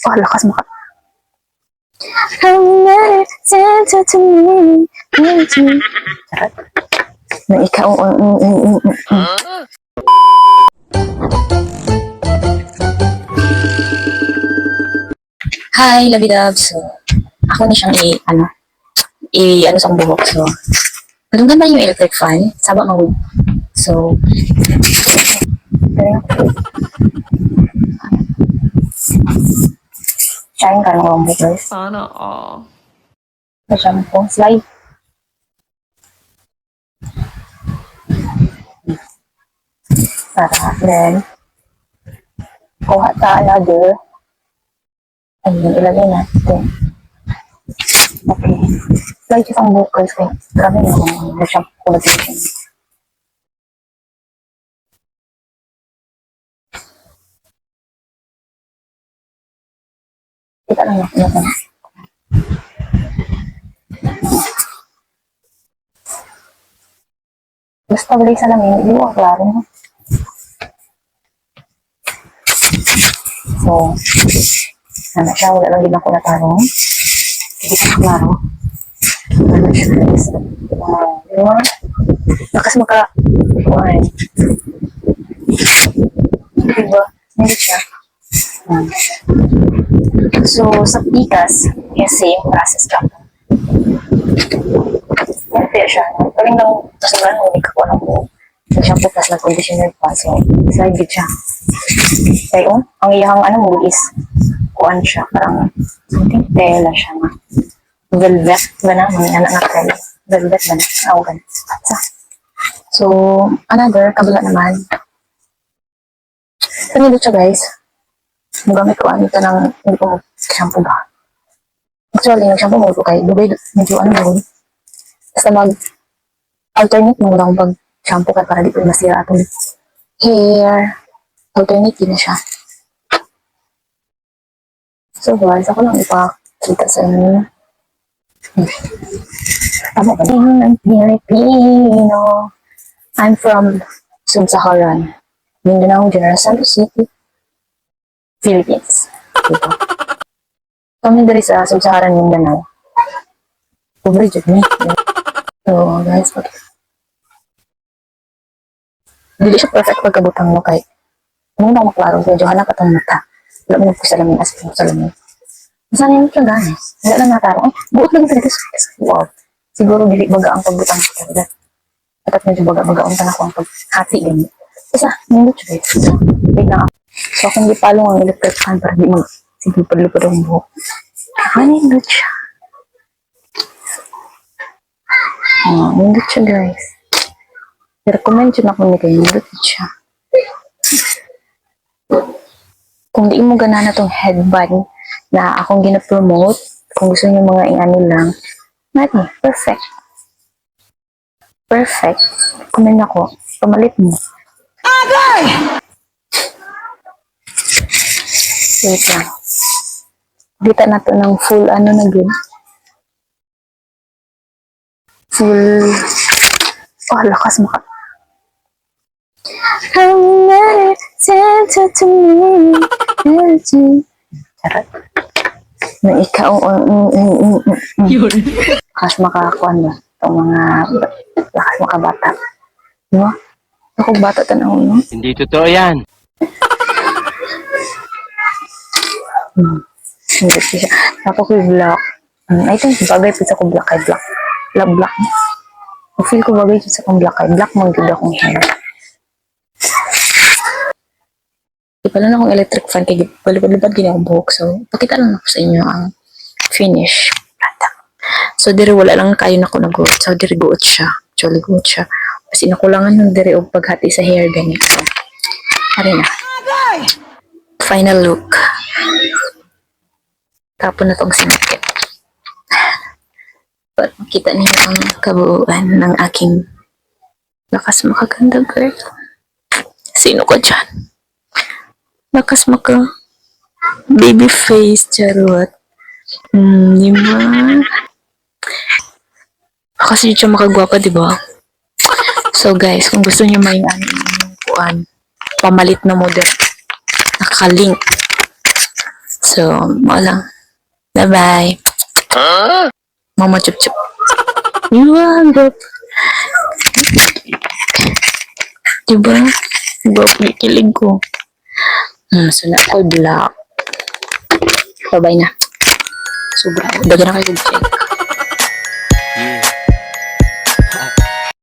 Oh, lakas maka... Santa to me. Charot. Na ikaw... Hi, Lovey Dove. So, ako na siyang ano sa buhok. So, malunggan ba yung electric fan? Saba mag... So, sharing ka ng buhok, guys. Sana all. Masyadong pong slide. Then, kuha ta another. Ayun, ilagay natin. Okay. Slide siya pang buhok, guys. Grabe naman. Masyadong quality. Kita lang natin. Basta balik sa lamin, hindi mo klaro. So, sana siya, wala lang din ako natanong. Hindi ko klaro. Ano siya, guys? Diba? Lakas maka... Why? Diba? Hindi siya. So, sa pikas, same process lang. Kaya siya, paling lang, tapos naman, hindi ka ko alam po. Nag-shampoo plus nag-conditioner pa, so, slide it siya. Kaya ang iyang mo is, kuan siya, parang, something tela siya na. Velvet ba na? May anak na tela. Velvet ba na? Ganun. So, another, kabila naman. So, nito siya, guys. Magamit ko ito ng, hindi ko shampoo ba? Actually, yung shampoo mo ko kay Dubai, medyo mo. Basta mag-alternate mo lang pag-shampoo ka para di ko masira atong hair. Alternate din na siya. So guys, ako lang ipakita sa inyo. Tama ba? I'm Filipino. I'm from Sub-Saharan, Mindanao, General Santos City, Philippines. Dito. Kami dari sa Sub-Saharan Mindanao. Pobre dyan ni. So, guys, okay. Hindi siya perfect pagkabutang mo kay nung na maklaro, medyo halak atong mata. Wala mo nagpusalamin as mo salamin. Masana yun siya, guys. Wala lang nataro. Ay, buot lang ito. Wow. Siguro dili baga ang pagbutang ko talaga. At medyo baga-baga ang tanako ang paghati ganyan. Isa, hindi siya, guys. Wait na ako. So, kung di palong ang electric fan para di mag-sigipad-lupad ang buhok. Hindi siya. Hindi siya, guys. I-recommend yun ako ni kayo. Hindi siya. Kung di mo ganana tong headband na akong gina-promote, kung gusto niyo mga i-ano lang, natin, perfect. Perfect. Comment ako. Pamalit mo. Agay! Wait lang. Dita na to ng full ano na yun. Full... Oh, lakas maka... Santa to me. Charot. Na ikaw... Lakas makakuan ba? Itong mga... Lakas makabata. Diba? Ako bata tanaw, no? Hindi totoo yan. Hindi siya. Tapos ko yung black. I think bagay po sa kong black ay black. Black. I-feel ko bagay sa kong black ay black. Mag-good akong hair. Di pala na akong electric fan kaya balibad-libad gini akong buhok. So, pakita lang ako sa inyo ang finish. So, diri wala lang kayo na ko nag-goat. So, diri goat siya. Actually, goat siya. Kasi nakulangan ng diri o paghati sa hair ganyan. So, hari na. Final look. Tapon na tong sinakit. But makita niyo ang kabuuan ng aking lakas makaganda girl. Sino ko dyan? Lakas maka baby face, charot. Diba? Kasi siya makagwapa, diba? So guys, kung gusto niyo may kuan, pamalit na model, nakalink So, mo lang. Bye-bye. Mama chup chup. Iwan, bro. Diba? Diba, kikilig ko. So na ako, black. Bye-bye na. Sobra. Dagan na kayo.